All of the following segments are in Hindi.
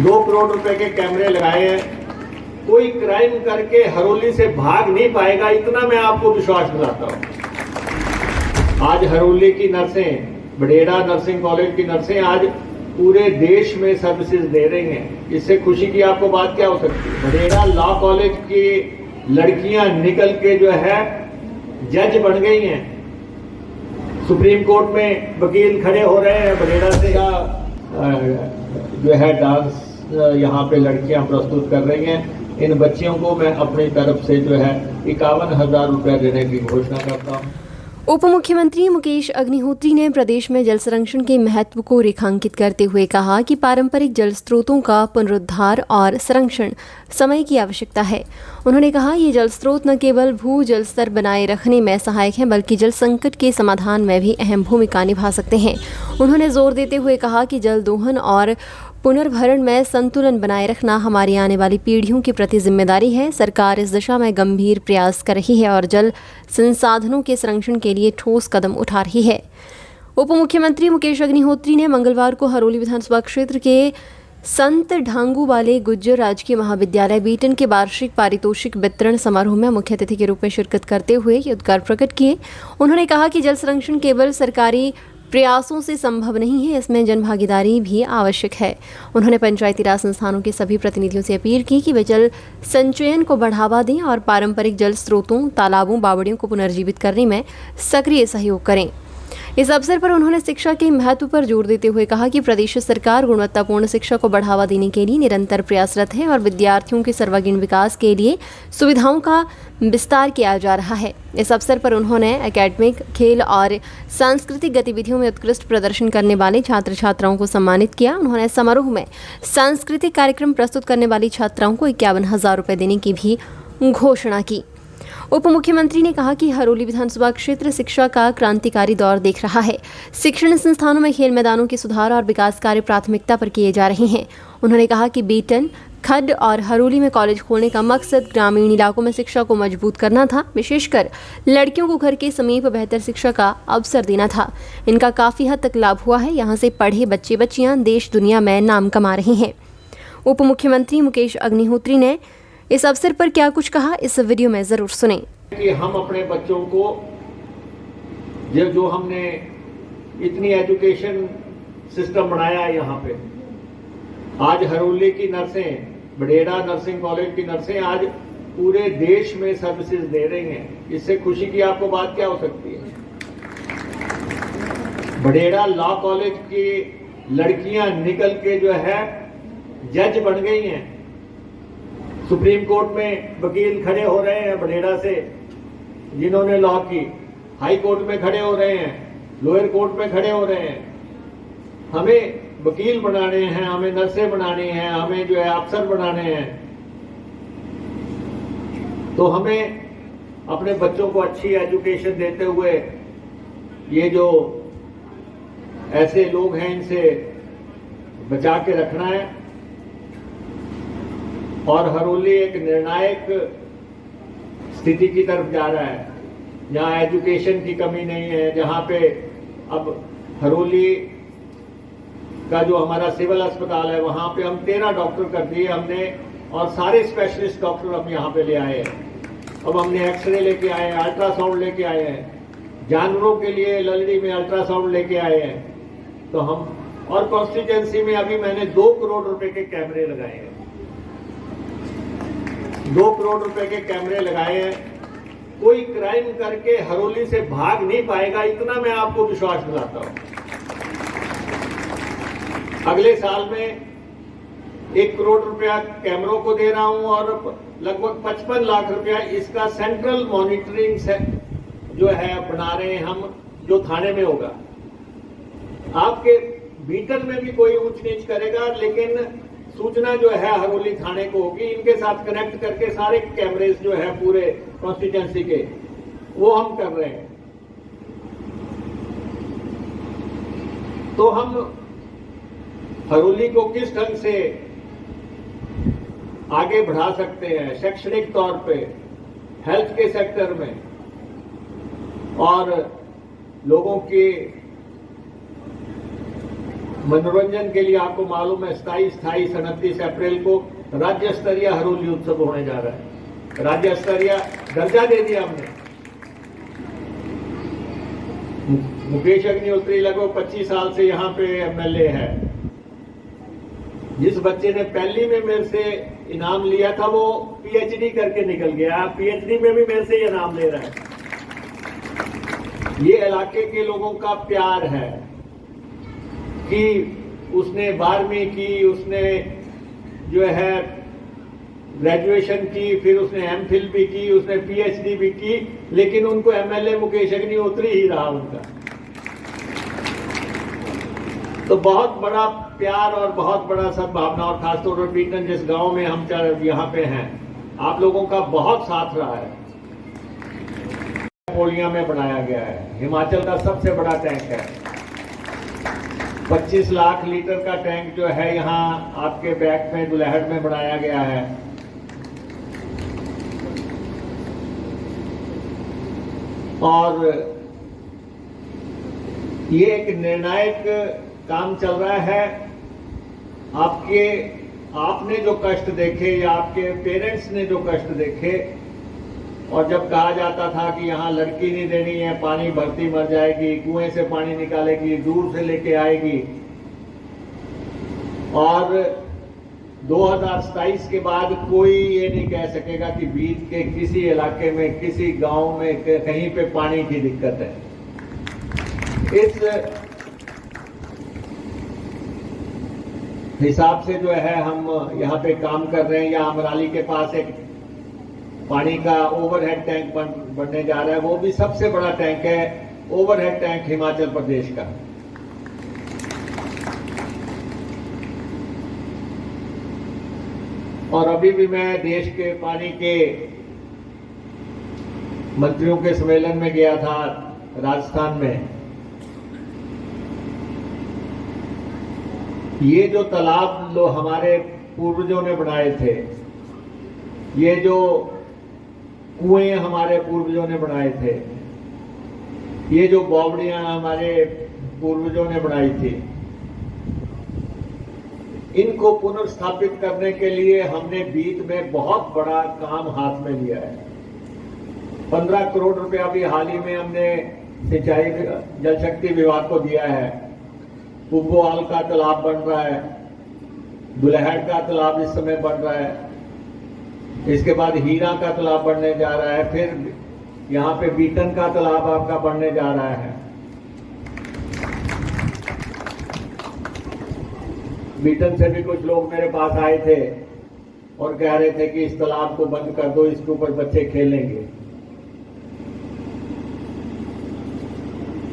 2 करोड़ रुपए के कैमरे लगाए हैं। कोई क्राइम करके हरोली से भाग नहीं पाएगा, इतना मैं आपको विश्वास दिलाता हूं। आज हरोली की नर्सें, बडेड़ा नर्सिंग कॉलेज की नर्सें आज पूरे देश में सर्विसेज दे रही हैं। इससे खुशी की आपको बात क्या हो सकती है? बडेड़ा लॉ कॉलेज की लड़कियां निकल के जो है जज बन गई हैं। सुप्रीम कोर्ट में वकील खड़े हो रहे हैं। बडेड़ा से जो है डांस यहाँ पे लड़कियां प्रस्तुत कर रही हैं। इन बच्चियों को मैं अपनी तरफ से जो है 51,000 रुपए देने की घोषणा करता हूँ। उप मुख्यमंत्री मुकेश अग्निहोत्री ने प्रदेश में जल संरक्षण के महत्व को रेखांकित करते हुए कहा कि पारंपरिक जल स्रोतों का पुनरुद्धार और संरक्षण समय की आवश्यकता है। उन्होंने कहा ये जल स्रोत न केवल भू जल स्तर बनाए रखने में सहायक हैं बल्कि जल संकट के समाधान में भी अहम भूमिका निभा सकते हैं। उन्होंने जोर देते हुए कहा कि जल दोहन और पुनर्भरण में संतुलन बनाए रखना हमारी आने वाली पीढ़ियों के प्रति जिम्मेदारी है। सरकार इस दिशा में गंभीर प्रयास कर रही है और जल संसाधनों के संरक्षण के लिए ठोस कदम उठा रही है। उप मुख्यमंत्री मुकेश अग्निहोत्री ने मंगलवार को हरोली विधानसभा क्षेत्र के संत ढांगू वाले गुज्जर राजकीय महाविद्यालय बीटन के वार्षिक पारितोषिक वितरण समारोह में मुख्य अतिथि के रूप में शिरकत करते हुए ये उद्गार प्रकट किए। उन्होंने कहा कि जल संरक्षण केवल सरकारी प्रयासों से संभव नहीं है, इसमें जनभागीदारी भी आवश्यक है। उन्होंने पंचायती राज संस्थानों के सभी प्रतिनिधियों से अपील की कि वे जल संचयन को बढ़ावा दें और पारंपरिक जल स्रोतों, तालाबों, बावड़ियों को पुनर्जीवित करने में सक्रिय सहयोग करें। इस अवसर पर उन्होंने शिक्षा के महत्व पर जोर देते हुए कहा कि प्रदेश सरकार गुणवत्तापूर्ण शिक्षा को बढ़ावा देने के लिए निरंतर प्रयासरत है और विद्यार्थियों के सर्वांगीण विकास के लिए सुविधाओं का विस्तार किया जा रहा है। इस अवसर पर उन्होंने एकेडमिक, खेल और सांस्कृतिक गतिविधियों में उत्कृष्ट प्रदर्शन करने वाले छात्र छात्राओं को सम्मानित किया। उन्होंने समारोह में सांस्कृतिक कार्यक्रम प्रस्तुत करने वाली छात्राओं को 51,000 रुपये देने की भी घोषणा की। उप मुख्यमंत्री ने कहा कि हरोली विधानसभा क्षेत्र शिक्षा का क्रांतिकारी दौर देख रहा है। शिक्षण संस्थानों में खेल मैदानों के सुधार और विकास कार्य प्राथमिकता पर किए जा रहे हैं। उन्होंने कहा कि बीटन, खड्ड और हरोली में कॉलेज खोलने का मकसद ग्रामीण इलाकों में शिक्षा को मजबूत करना था, विशेषकर लड़कियों को घर के समीप बेहतर शिक्षा का अवसर देना था। इनका काफ़ी हद तक लाभ हुआ है। यहाँ से पढ़े बच्चे बच्चियाँ देश दुनिया में नाम कमा रहे हैं। उप मुख्यमंत्री मुकेश अग्निहोत्री ने इस अवसर पर क्या कुछ कहा, इस वीडियो में जरूर सुने। कि हम अपने बच्चों को जो हमने इतनी एजुकेशन सिस्टम बनाया है यहाँ पे, आज हरोली की नर्सें, बडेड़ा नर्सिंग कॉलेज की नर्सें आज पूरे देश में सर्विसेज दे रही हैं। इससे खुशी की आपको बात क्या हो सकती है? बडेड़ा लॉ कॉलेज की लड़कियां निकल के जो है जज बन गई हैं। सुप्रीम कोर्ट में वकील खड़े हो रहे हैं बडेड़ा से, जिन्होंने लॉ की, हाई कोर्ट में खड़े हो रहे हैं, लोअर कोर्ट में खड़े हो रहे हैं। हमें वकील बनाने हैं, हमें नर्सें बनानी हैं, हमें जो है अफसर बनाने हैं। तो हमें अपने बच्चों को अच्छी एजुकेशन देते हुए ये जो ऐसे लोग हैं इनसे बचा के रखना है। और हरोली एक निर्णायक स्थिति की तरफ जा रहा है, जहां एजुकेशन की कमी नहीं है, जहां पे अब हरोली का जो हमारा सिविल अस्पताल है वहां पे हम 13 डॉक्टर कर दिए हमने, और सारे स्पेशलिस्ट डॉक्टर हम यहाँ पे ले आए हैं। अब हमने एक्सरे लेके आए हैं, अल्ट्रासाउंड लेके आए हैं, जानवरों के लिए ललड़ी में अल्ट्रासाउंड लेके आए हैं। तो हम, और कॉन्स्टिट्यूएंसी में अभी मैंने 2 करोड़ रुपए के कैमरे लगाए हैं। 2 करोड़ रुपए के कैमरे लगाए हैं। कोई क्राइम करके हरोली से भाग नहीं पाएगा, इतना मैं आपको विश्वास दिलाता हूं। अगले साल में 1 करोड़ रुपया कैमरों को दे रहा हूं और लगभग 55 लाख रुपया इसका सेंट्रल मॉनिटरिंग से जो है बना रहे हैं हम, जो थाने में होगा। आपके बीटन में भी कोई ऊंच नीच करेगा, लेकिन सूचना जो है हरोली थाने को होगी। इनके साथ कनेक्ट करके सारे कैमरेज जो है पूरे कॉन्स्टिट्यूएंसी के, वो हम कर रहे हैं। तो हम हरोली को किस ढंग से आगे बढ़ा सकते हैं शैक्षणिक तौर पे, हेल्थ के सेक्टर में, और लोगों की मनोरंजन के लिए आपको मालूम है 27, 28, 29 अप्रैल को राज्य स्तरीय हरोली उत्सव होने जा रहा है। राज्य स्तरीय दर्जा दे दिया हमने। मुकेश अग्निहोत्री लगभग 25 साल से यहाँ पे एमएलए है। जिस बच्चे ने पहली में मेरे से इनाम लिया था वो पीएचडी करके निकल गया, पीएचडी में भी मेरे से इनाम ले रहा है। ये इलाके के लोगों का प्यार है कि उसने 12वीं की, उसने जो है ग्रेजुएशन की, फिर उसने एमफिल भी की, उसने पीएचडी भी की, लेकिन उनको एमएलए मुकेश अग्निहोत्री ही रहा उनका। तो बहुत बड़ा प्यार और बहुत बड़ा सद्भावना, और खासतौर पर बीटन जिस गांव में हम यहाँ पे हैं, आप लोगों का बहुत साथ रहा है। पोलिया में बनाया गया है, हिमाचल का सबसे बड़ा टैंक है। 25 लाख लीटर का टैंक जो है यहाँ आपके बैक में दुलहट में बनाया गया है। और ये एक निर्णायक काम चल रहा है। आपने जो कष्ट देखे या आपके पेरेंट्स ने जो कष्ट देखे, और जब कहा जाता था कि यहाँ लड़की नहीं देनी है, पानी भरती मर जाएगी, कुएं से पानी निकालेगी, दूर से लेके आएगी, और 2027 के बाद कोई ये नहीं कह सकेगा कि बीच के किसी इलाके में, किसी गांव में कहीं पे पानी की दिक्कत है। इस हिसाब से जो है हम यहाँ पे काम कर रहे हैं। या अमराली के पास एक पानी का ओवरहेड टैंक बनने जा रहा है, वो भी सबसे बड़ा टैंक है, ओवरहेड टैंक हिमाचल प्रदेश का। और अभी भी मैं देश के पानी के मंत्रियों के सम्मेलन में गया था राजस्थान में। ये जो तालाब हमारे पूर्वजों ने बनाए थे, ये जो कुएं हमारे पूर्वजों ने बनाए थे, ये जो बावड़ियां हमारे पूर्वजों ने बनाई थी, इनको पुनर्स्थापित करने के लिए हमने बीच में बहुत बड़ा काम हाथ में लिया है। 15 करोड़ रुपया भी हाल ही में हमने सिंचाई जल शक्ति विभाग को दिया है। कुंभोआल का तालाब बन रहा है, दुलहट का तालाब इस समय बन रहा है, इसके बाद हीरा का तालाब बनने जा रहा है, फिर यहाँ पे बीटन का तालाब आपका बनने जा रहा है। बीटन से भी कुछ लोग मेरे पास आए थे और कह रहे थे कि इस तालाब को बंद कर दो, इसके ऊपर बच्चे खेलेंगे।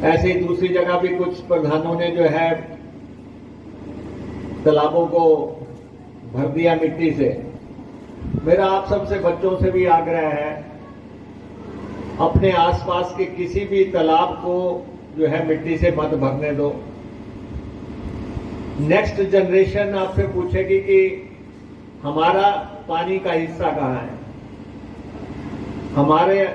ऐसे ही दूसरी जगह भी कुछ प्रधानों ने जो है तालाबों को भर दिया मिट्टी से। मेरा आप सबसे बच्चों से भी आग्रह है, अपने आसपास के किसी भी तालाब को जो है मिट्टी से मत भरने दो। नेक्स्ट जनरेशन आपसे पूछेगी कि हमारा पानी का हिस्सा कहाँ है। हमारे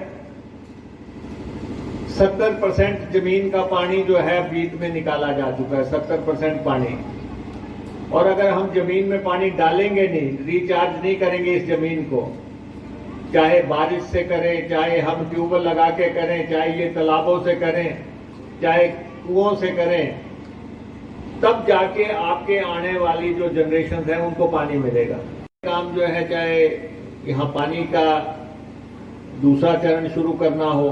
70% जमीन का पानी जो है बीच में निकाला जा चुका है, 70% पानी। और अगर हम जमीन में पानी डालेंगे नहीं, रिचार्ज नहीं करेंगे इस जमीन को, चाहे बारिश से करें, चाहे हम ट्यूबवेल लगा के करें, चाहे ये तालाबों से करें, चाहे कुओं से करें, तब जाके आपके आने वाली जो जनरेशन है उनको पानी मिलेगा। काम जो है, चाहे यहाँ पानी का दूसरा चरण शुरू करना हो,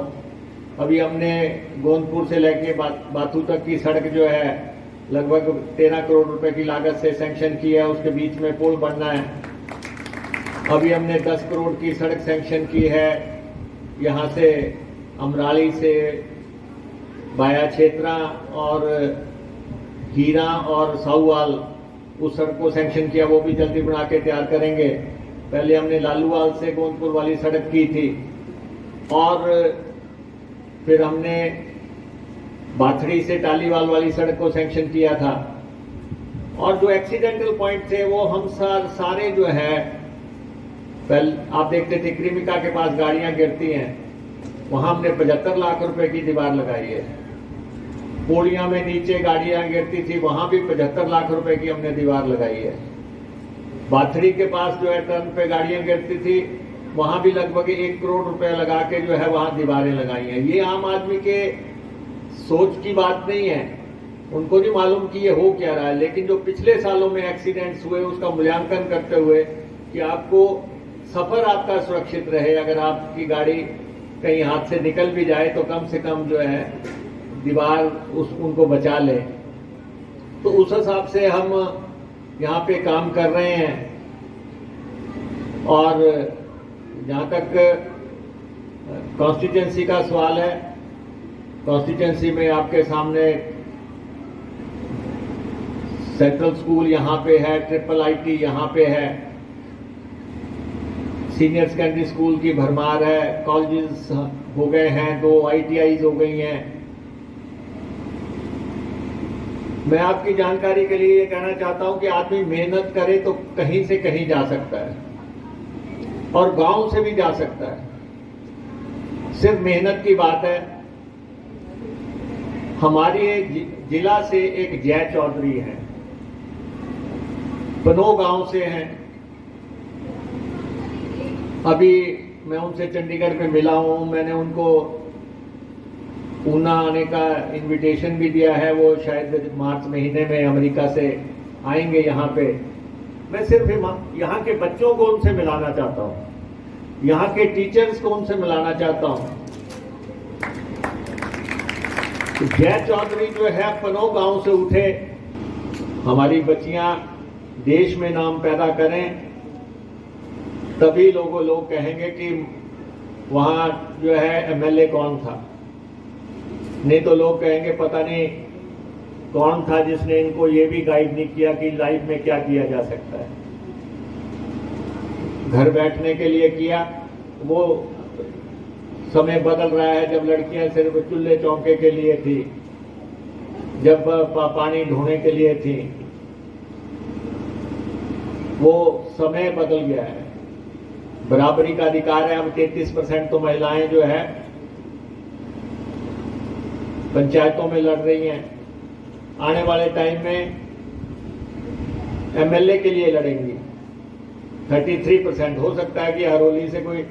अभी हमने गोंदपुर से लेके बाथू तक की सड़क जो है लगभग 13 करोड़ रुपए की लागत से सैंक्शन की है, उसके बीच में पुल बनना है। अभी हमने 10 करोड़ की सड़क सैंक्शन की है, यहाँ से अमराली से बाया क्षेत्रा और हीरा और साहूवाल उस सड़क को सैंक्शन किया, वो भी जल्दी बना के तैयार करेंगे। पहले हमने लालूवाल से गोंदपुर वाली सड़क की थी और फिर हमने बाथड़ी से टालीवाल वाली सड़क को सैंक्शन किया था। और जो एक्सीडेंटल पॉइंट थे वो हम सारे जो है, पहले आप देखते थे क्रिमिका के पास गाड़ियां गिरती हैं, वहां हमने 75 लाख रुपए की दीवार लगाई है। पोड़िया में नीचे गाड़ियां गिरती थी, वहां भी 75 लाख रुपए की हमने दीवार लगाई है। बाथड़ी के पास जो है टर्न पे गाड़ियां गिरती थी, वहां भी लगभग 1 करोड़ रुपए लगा के जो है वहां दीवारें लगाई हैं। ये आम आदमी के सोच की बात नहीं है, उनको नहीं मालूम कि ये हो क्या रहा है, लेकिन जो पिछले सालों में एक्सीडेंट्स हुए उसका मूल्यांकन करते हुए कि आपको सफर आपका सुरक्षित रहे, अगर आपकी गाड़ी कहीं हाथ से निकल भी जाए तो कम से कम जो है दीवार उनको बचा ले, तो उस हिसाब से हम यहाँ पे काम कर रहे हैं। और जहाँ तक कॉन्स्टिट्यूंसी का सवाल है, कॉन्स्टिट्यूंसी में आपके सामने सेंट्रल स्कूल यहाँ पे है, ट्रिपल आईटी यहाँ पे है, सीनियर सेकेंडरी स्कूल की भरमार है, कॉलेजेस हो गए हैं, 2 ITIs हो गई हैं। मैं आपकी जानकारी के लिए ये कहना चाहता हूं कि आदमी मेहनत करे तो कहीं से कहीं जा सकता है और गांव से भी जा सकता है, सिर्फ मेहनत की बात है। हमारे जिला से एक जय चौधरी हैं, पनो गांव से हैं। अभी मैं उनसे चंडीगढ़ में मिला हूं, मैंने उनको पूना आने का इनविटेशन भी दिया है। वो शायद मार्च महीने में अमेरिका से आएंगे यहाँ पे। मैं सिर्फ यहाँ के बच्चों को उनसे मिलाना चाहता हूँ, यहाँ के टीचर्स को उनसे मिलाना चाहता हूँ। जय चौधरी जो है पनो गांव से उठे, हमारी बच्चियां देश में नाम पैदा करें, तभी लोग कहेंगे कि वहां जो है MLA कौन था। नहीं तो लोग कहेंगे पता नहीं कौन था जिसने इनको ये भी गाइड नहीं किया कि लाइफ में क्या किया जा सकता है। घर बैठने के लिए किया, वो समय बदल रहा है जब लड़कियां सिर्फ चूल्हे चौके के लिए थी, जब पानी ढोने के लिए थी। वो समय बदल गया है, बराबरी का अधिकार है। अब 33% तो महिलाएं जो है पंचायतों में लड़ रही हैं। आने वाले टाइम में MLA के लिए लड़ेंगी 33%। हो सकता है कि हरोली से कोई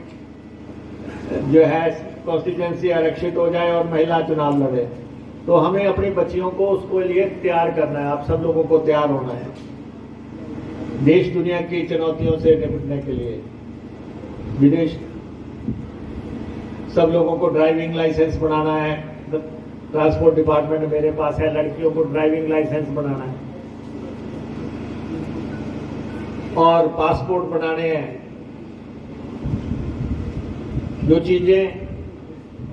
जो है कॉन्स्टिट्यूंसी आरक्षित हो जाए और महिला चुनाव लड़े। तो हमें अपनी बच्चियों को उसको लिए तैयार करना है। आप सब लोगों को तैयार होना है देश दुनिया की चुनौतियों से निपटने के लिए। विदेश सब लोगों को ड्राइविंग लाइसेंस बनाना है। ट्रांसपोर्ट डिपार्टमेंट मेरे पास है, लड़कियों को ड्राइविंग लाइसेंस बनाना है और पासपोर्ट बनाने हैं। जो चीजें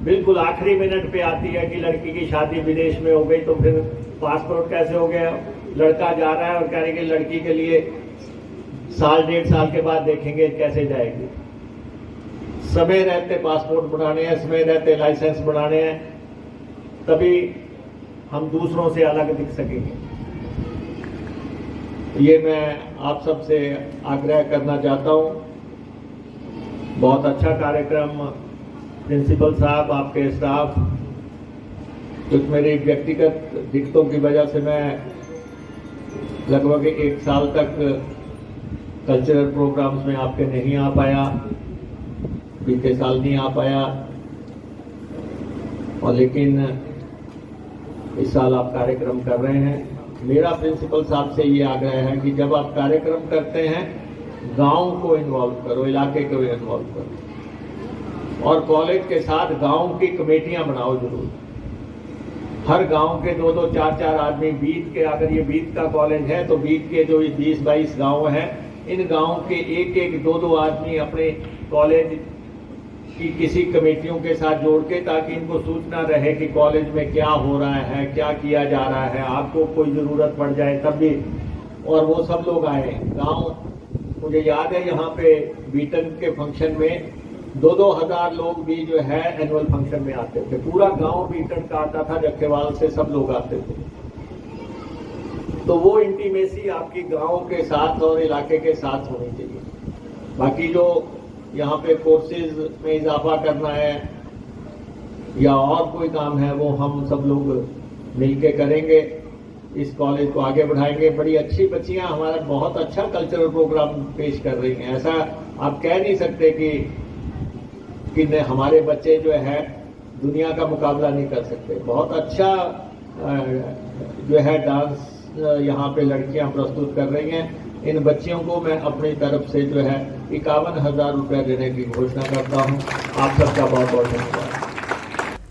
बिल्कुल आखिरी मिनट पे आती है कि लड़की की शादी विदेश में हो गई तो फिर पासपोर्ट कैसे हो गया। लड़का जा रहा है और कह रहे कि लड़की के लिए साल 1.5 साल के बाद देखेंगे कैसे जाएगी। समय रहते पासपोर्ट बनाने हैं, समय रहते लाइसेंस बनाने हैं, तभी हम दूसरों से अलग दिख सकेंगे। ये मैं आप सबसे आग्रह करना चाहता हूँ। बहुत अच्छा कार्यक्रम, प्रिंसिपल साहब, आपके स्टाफ। कुछ मेरी व्यक्तिगत दिक्कतों की वजह से मैं लगभग 1 साल तक कल्चरल प्रोग्राम्स में आपके नहीं आ पाया, बीते साल नहीं आ पाया, और लेकिन इस साल आप कार्यक्रम कर रहे हैं। मेरा प्रिंसिपल साहब से ये आग्रह है कि जब आप कार्यक्रम करते हैं गांव को इन्वॉल्व करो, इलाके को इन्वॉल्व करो, और कॉलेज के साथ गांव की कमेटियां बनाओ जरूर। हर गांव के 2-2, 4-4 आदमी बीत के, अगर ये बीत का कॉलेज है तो बीत के जो 20-22 गांव हैं, इन गांव के 1-1, 2-2 आदमी अपने कॉलेज की किसी कमेटियों के साथ जोड़ के, ताकि इनको सूचना रहे कि कॉलेज में क्या हो रहा है, क्या किया जा रहा है, आपको कोई ज़रूरत पड़ जाए तब भी, और वो सब लोग आए गांव। मुझे याद है यहाँ पे बीटन के फंक्शन में 2-2 हज़ार लोग भी जो है एनुअल फंक्शन में आते थे। पूरा गांव बीटन का आता था, जखेवाल से सब लोग आते थे। तो वो इंटीमेसी आपकी गांव के साथ और इलाके के साथ होनी चाहिए। बाकी जो यहाँ पे कोर्सेज में इजाफा करना है या और कोई काम है, वो हम सब लोग मिलके करेंगे, इस कॉलेज को आगे बढ़ाएंगे। बड़ी अच्छी बच्चियां हमारा बहुत अच्छा कल्चरल प्रोग्राम पेश कर रही हैं। ऐसा आप कह नहीं सकते कि हमारे बच्चे जो है दुनिया का मुकाबला नहीं कर सकते। बहुत अच्छा जो है डांस यहाँ पे लड़कियां प्रस्तुत कर रही हैं। इन बच्चियों को मैं अपनी तरफ से जो है 51,000 रुपये देने की घोषणा करता हूँ। आप सबका बहुत बहुत धन्यवाद।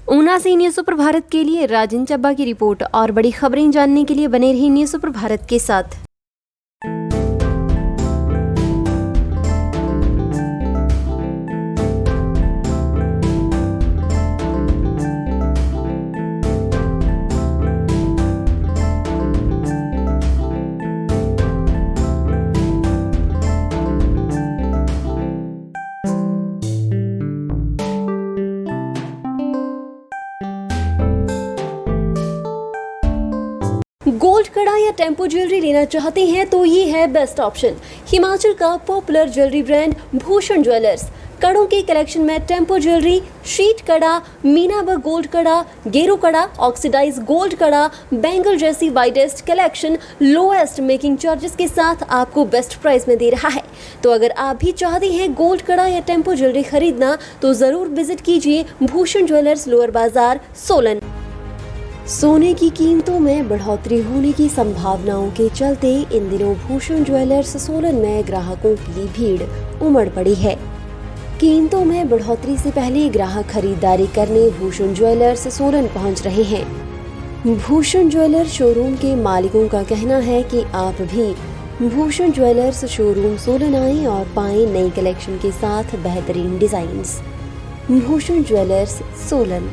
ऊना से न्यूज़ सुपर भारत के लिए राजन चब्बा की रिपोर्ट। और बड़ी खबरें जानने के लिए बने रहिए न्यूज़ सुपर भारत के साथ। गोल्ड कड़ा या टेम्पो ज्वेलरी लेना चाहते हैं तो ये है बेस्ट ऑप्शन। हिमाचल का popular jewellery brand Bhushan jewellers कड़ों के कलेक्शन में टेम्पो ज्वेलरी, शीट कड़ा, मीना वर्क गोल्ड कड़ा, गेरू कड़ा, ऑक्सीडाइज गोल्ड कड़ा, बैंगल जैसी widest collection lowest making charges के साथ आपको बेस्ट प्राइस में दे रहा है। तो अगर आप भी चाहते हैं गोल्ड कड़ा या टेम्पो ज्वेलरी खरीदना तो जरूर विजिट कीजिए भूषण ज्वेलर्स, लोअर बाजार, सोलन। सोने की कीमतों में बढ़ोतरी होने की संभावनाओं के चलते इन दिनों भूषण ज्वेलर्स सोलन में ग्राहकों की भीड़ उमड़ पड़ी है। कीमतों में बढ़ोतरी से पहले ग्राहक खरीदारी करने भूषण ज्वेलर्स सोलन पहुंच रहे हैं। भूषण ज्वेलर्स शोरूम के मालिकों का कहना है कि आप भी भूषण ज्वेलर्स शोरूम सोलन आएं और पाएं नई कलेक्शन के साथ बेहतरीन डिजाइन्स। भूषण ज्वेलर्स सोलन।